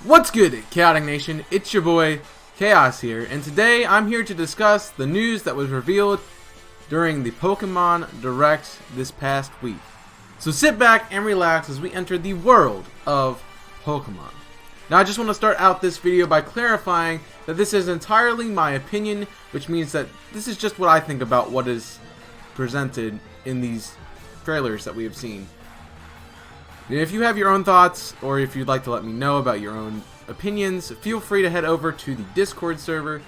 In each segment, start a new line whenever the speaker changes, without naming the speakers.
What's good, Chaotic Nation? It's your boy, Chaos here, and today I'm here to discuss the news that was revealed during the Pokémon Direct this past week. So sit back and relax as we enter the world of Pokémon. Now I just want to start out this video by clarifying that this is entirely my opinion, which means that this is just what I think about what is presented in these trailers that we have seen. If you have your own thoughts, or if you'd like to let me know about your own opinions, feel free to head over to the Discord server.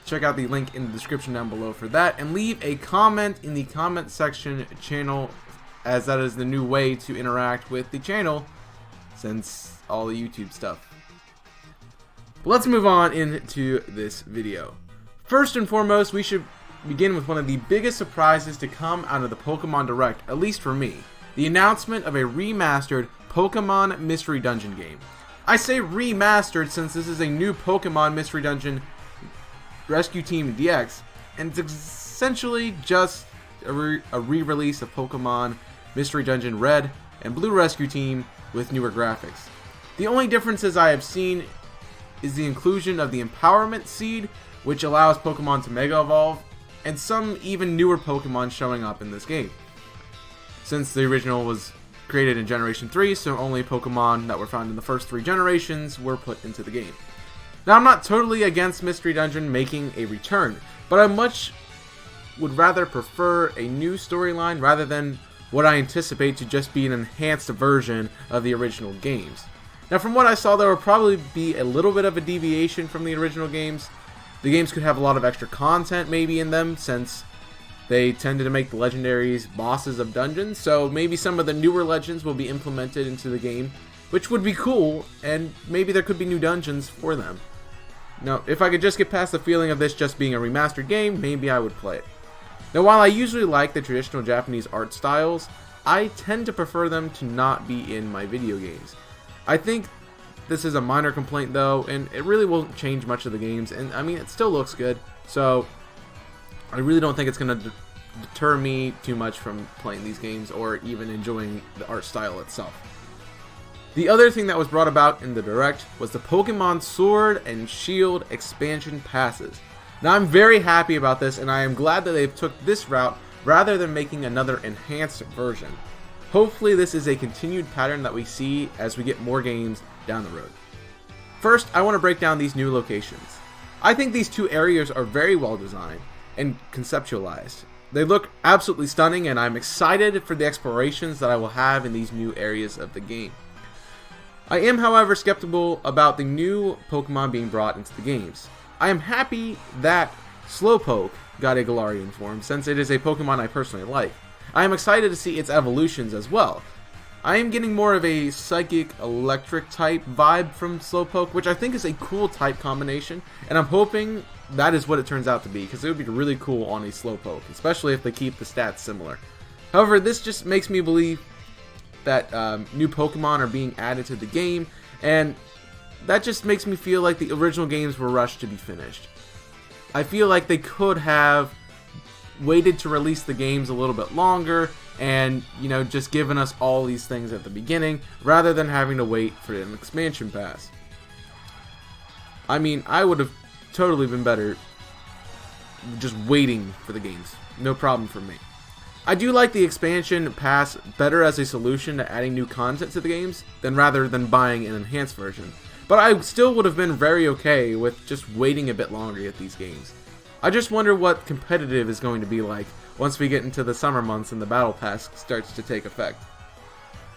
Check out the link in the description down below for that, and leave a comment in the comment section channel, as that is the new way to interact with the channel since all the YouTube stuff. But let's move on into this video. First and foremost, we should begin with one of the biggest surprises to come out of the Pokémon Direct, at least for me. The announcement of a remastered Pokémon Mystery Dungeon game. I say remastered since this is a new Pokémon Mystery Dungeon Rescue Team DX, and it's essentially just a re-release of Pokémon Mystery Dungeon Red and Blue Rescue Team with newer graphics. The only differences I have seen is the inclusion of the Empowerment Seed, which allows Pokémon to Mega Evolve, and some even newer Pokémon showing up in this game. Since the original was created in Generation 3, so only Pokemon that were found in the first 3 generations were put into the game. Now, I'm not totally against Mystery Dungeon making a return, but I much would rather prefer a new storyline rather than what I anticipate to just be an enhanced version of the original games. Now, from what I saw, there will probably be a little bit of a deviation from the original games. The games could have a lot of extra content maybe in them, since they tended to make the legendaries bosses of dungeons, so maybe some of the newer legends will be implemented into the game, which would be cool, and maybe there could be new dungeons for them. Now, if I could just get past the feeling of this just being a remastered game, maybe I would play it. Now, while I usually like the traditional Japanese art styles, I tend to prefer them to not be in my video games. I think this is a minor complaint though, and it really won't change much of the games, and I mean, it still looks good, so I really don't think it's going to deter me too much from playing these games or even enjoying the art style itself. The other thing that was brought about in the Direct was the Pokemon Sword and Shield expansion passes. Now, I'm very happy about this, and I am glad that they've took this route rather than making another enhanced version. Hopefully this is a continued pattern that we see as we get more games down the road. First, I want to break down these new locations. I think these two areas are very well designed and conceptualized. They look absolutely stunning, and I'm excited for the explorations that I will have in these new areas of the game. I am, however, skeptical about the new Pokemon being brought into the games. I am happy that Slowpoke got a Galarian form, since it is a Pokemon I personally like. I am excited to see its evolutions as well. I am getting more of a psychic electric type vibe from Slowpoke, which I think is a cool type combination, and I'm hoping that is what it turns out to be, because it would be really cool on a Slowpoke, especially if they keep the stats similar. However, this just makes me believe that new Pokemon are being added to the game, and that just makes me feel like the original games were rushed to be finished. I feel like they could have waited to release the games a little bit longer and, just given us all these things at the beginning rather than having to wait for an expansion pass. I mean, I would have totally been better just waiting for the games. No problem for me. I do like the expansion pass better as a solution to adding new content to the games rather than buying an enhanced version. But I still would have been very okay with just waiting a bit longer at these games. I just wonder what competitive is going to be like once we get into the summer months and the battle pass starts to take effect.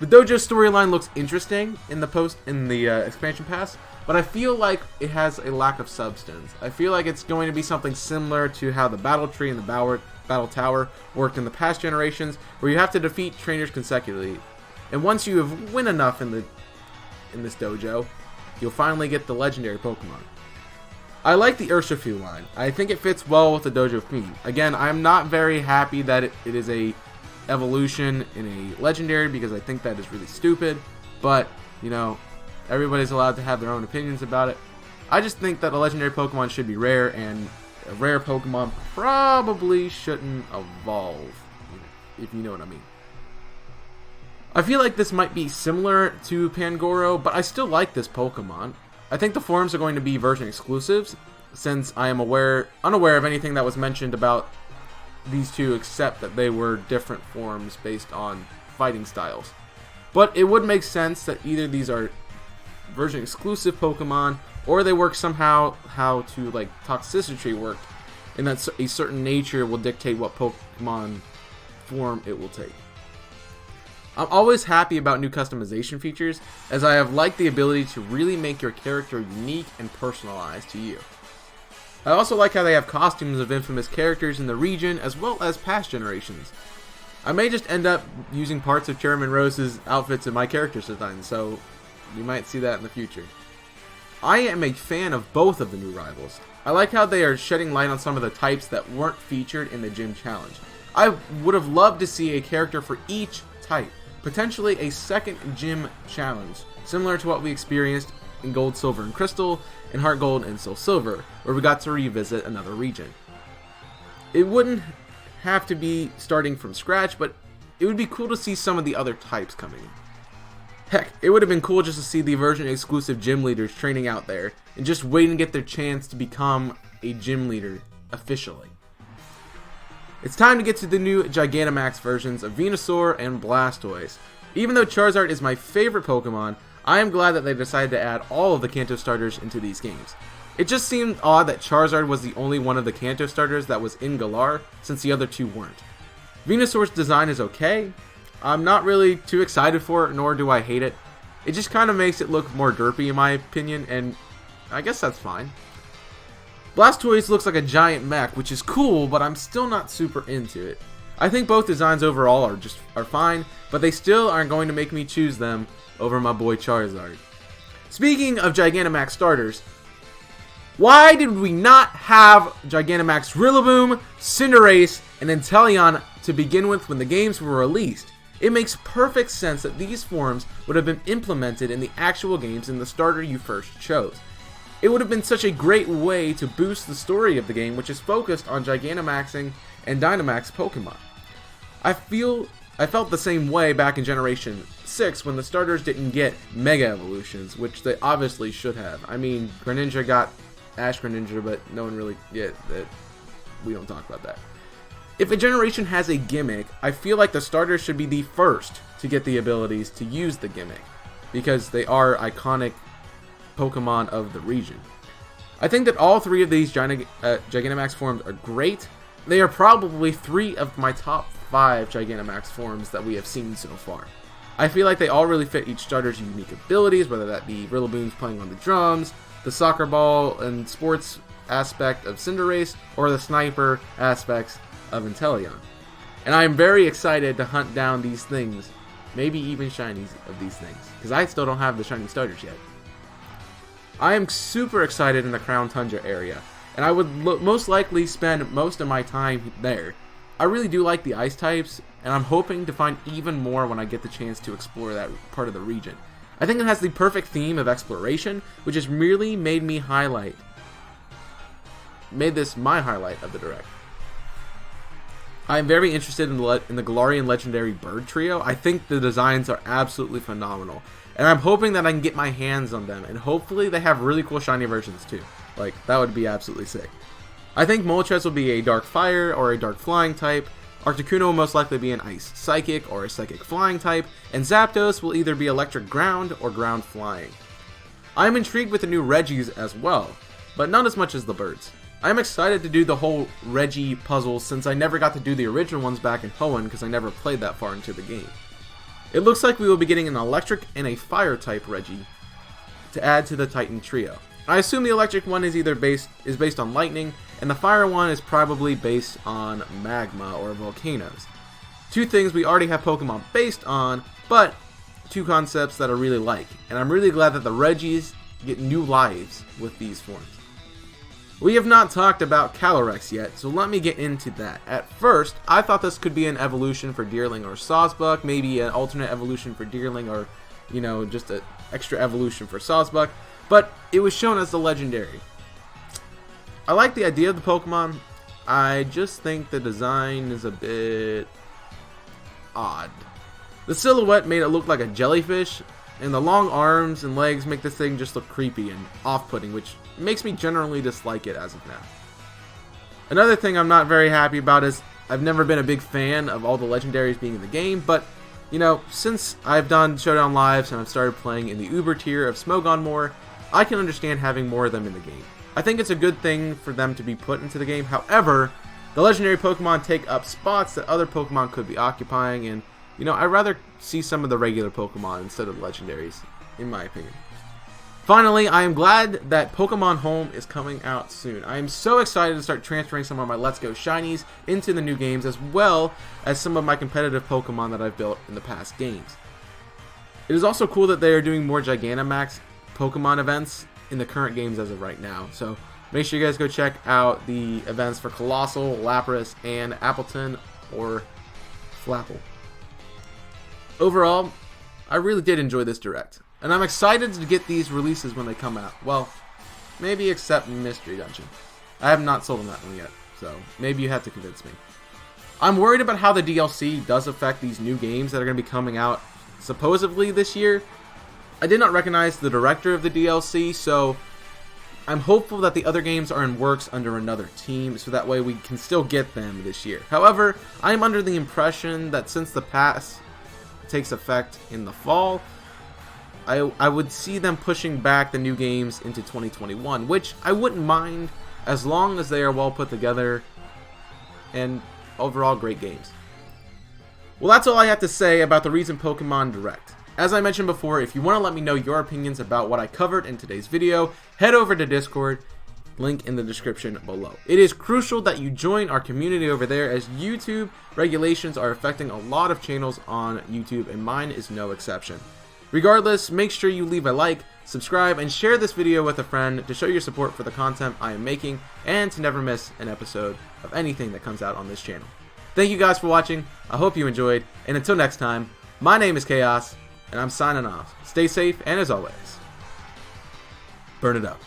The dojo storyline looks interesting in the expansion pass, but I feel like it has a lack of substance. I feel like it's going to be something similar to how the battle tree and the battle tower worked in the past generations, where you have to defeat trainers consecutively, and once you have win enough in this dojo, you'll finally get the legendary Pokemon. I like the Urshifu line. I think it fits well with the dojo theme. Again, I'm not very happy that it is a evolution in a legendary, because I think that is really stupid, but everybody's allowed to have their own opinions about it. I just think that a legendary Pokemon should be rare, and a rare Pokemon probably shouldn't evolve, if you know what I mean.
I feel like this might be similar to Pangoro, but I still like this Pokemon. I think the forms are going to be version exclusives, since I am unaware of anything that was mentioned about these two except that they were different forms based on fighting styles. But it would make sense that either these are version exclusive Pokemon, or they work somehow how to like toxicity work, and that a certain nature will dictate what Pokemon form it will take. I'm always happy about new customization features, as I have liked the ability to really make your character unique and personalized to you. I also like how they have costumes of infamous characters in the region as well as past generations. I may just end up using parts of Chairman Rose's outfits in my character design, so you might see that in the future. I am a fan of both of the new rivals. I like how they are shedding light on some of the types that weren't featured in the gym challenge. I would have loved to see a character for each type, potentially a second gym challenge, similar to what we experienced in Gold, Silver, and Crystal, and Heart Gold and Soul Silver, where we got to revisit another region. It wouldn't have to be starting from scratch, but it would be cool to see some of the other types coming in. Heck, it would have been cool just to see the version exclusive gym leaders training out there, and just waiting to get their chance to become a gym leader officially. It's time to get to the new Gigantamax versions of Venusaur and Blastoise. Even though Charizard is my favorite Pokemon, I am glad that they decided to add all of the Kanto starters into these games. It just seemed odd that Charizard was the only one of the Kanto starters that was in Galar, since the other two weren't. Venusaur's design is okay. I'm not really too excited for it, nor do I hate it. It just kind of makes it look more derpy in my opinion, and I guess that's fine. Blastoise looks like a giant mech, which is cool, but I'm still not super into it. I think both designs overall are fine, but they still aren't going to make me choose them over my boy Charizard. Speaking of Gigantamax starters, why did we not have Gigantamax Rillaboom, Cinderace, and Inteleon to begin with when the games were released? It makes perfect sense that these forms would have been implemented in the actual games in the starter you first chose. It would have been such a great way to boost the story of the game, which is focused on Gigantamaxing and Dynamax Pokemon. I felt the same way back in Generation 6 when the starters didn't get Mega Evolutions, which they obviously should have. I mean, Greninja got Ash Greninja, but no one really, we don't talk about that. If a generation has a gimmick, I feel like the starters should be the first to get the abilities to use the gimmick, because they are iconic Pokemon of the region. I think that all three of these Gigantamax forms are great. They are probably three of my top 5 Gigantamax forms that we have seen so far. I feel like they all really fit each starter's unique abilities, whether that be Rillaboom's playing on the drums, the soccer ball and sports aspect of Cinderace, or the sniper aspects of Inteleon. And I am very excited to hunt down these things, maybe even shinies of these things, because I still don't have the shiny starters yet. I am super excited in the Crown Tundra area, and I would most likely spend most of my time there. I really do like the ice types, and I'm hoping to find even more when I get the chance to explore that part of the region. I think it has the perfect theme of exploration, which has really made this my highlight of the Direct. I am very interested in the Galarian Legendary Bird Trio. I think the designs are absolutely phenomenal, and I'm hoping that I can get my hands on them, and hopefully they have really cool shiny versions too. Like, that would be absolutely sick. I think Moltres will be a Dark Fire or a Dark Flying type, Articuno will most likely be an Ice Psychic or a Psychic Flying type, and Zapdos will either be Electric Ground or Ground Flying. I am intrigued with the new Regis as well, but not as much as the birds. I am excited to do the whole Regi puzzle since I never got to do the original ones back in Hoenn because I never played that far into the game. It looks like we will be getting an Electric and a Fire type Regi to add to the Titan trio. I assume the Electric one is based on lightning, and the Fire one is probably based on magma or volcanoes. Two things we already have Pokemon based on, but two concepts that I really like, and I'm really glad that the Regis get new lives with these forms. We have not talked about Calyrex yet, so let me get into that. At first, I thought this could be an evolution for Deerling or Sawsbuck, maybe an alternate evolution for Deerling, or, just an extra evolution for Sawsbuck, but it was shown as the legendary. I like the idea of the Pokemon, I just think the design is a bit odd. The silhouette made it look like a jellyfish, and the long arms and legs make this thing just look creepy and off-putting, which makes me generally dislike it as of now. Another thing I'm not very happy about is I've never been a big fan of all the legendaries being in the game, but you know, since I've done Showdown Lives and I've started playing in the Uber tier of Smogon more, I can understand having more of them in the game. I think it's a good thing for them to be put into the game. However, the legendary Pokemon take up spots that other Pokemon could be occupying, and you know, I'd rather see some of the regular Pokemon instead of legendaries, in my opinion. Finally, I am glad that Pokemon Home is coming out soon. I am so excited to start transferring some of my Let's Go Shinies into the new games, as well as some of my competitive Pokemon that I've built in the past games. It is also cool that they are doing more Gigantamax Pokemon events in the current games as of right now. So make sure you guys go check out the events for Colossal, Lapras, and Appleton or Flapple. Overall, I really did enjoy this Direct, and I'm excited to get these releases when they come out. Well, maybe except Mystery Dungeon. I have not sold on that one yet, so maybe you have to convince me. I'm worried about how the DLC does affect these new games that are going to be coming out supposedly this year. I did not recognize the director of the DLC, so I'm hopeful that the other games are in works under another team, so that way we can still get them this year. However, I am under the impression that since the pass takes effect in the fall, I would see them pushing back the new games into 2021, which I wouldn't mind as long as they are well put together and overall great games. Well, that's all I have to say about the recent Pokemon Direct. As I mentioned before, if you want to let me know your opinions about what I covered in today's video, head over to Discord, link in the description below. It is crucial that you join our community over there, as YouTube regulations are affecting a lot of channels on YouTube, and mine is no exception. Regardless, make sure you leave a like, subscribe, and share this video with a friend to show your support for the content I am making and to never miss an episode of anything that comes out on this channel. Thank you guys for watching. I hope you enjoyed, and until next time, my name is Chaos, and I'm signing off. Stay safe, and as always, burn it up.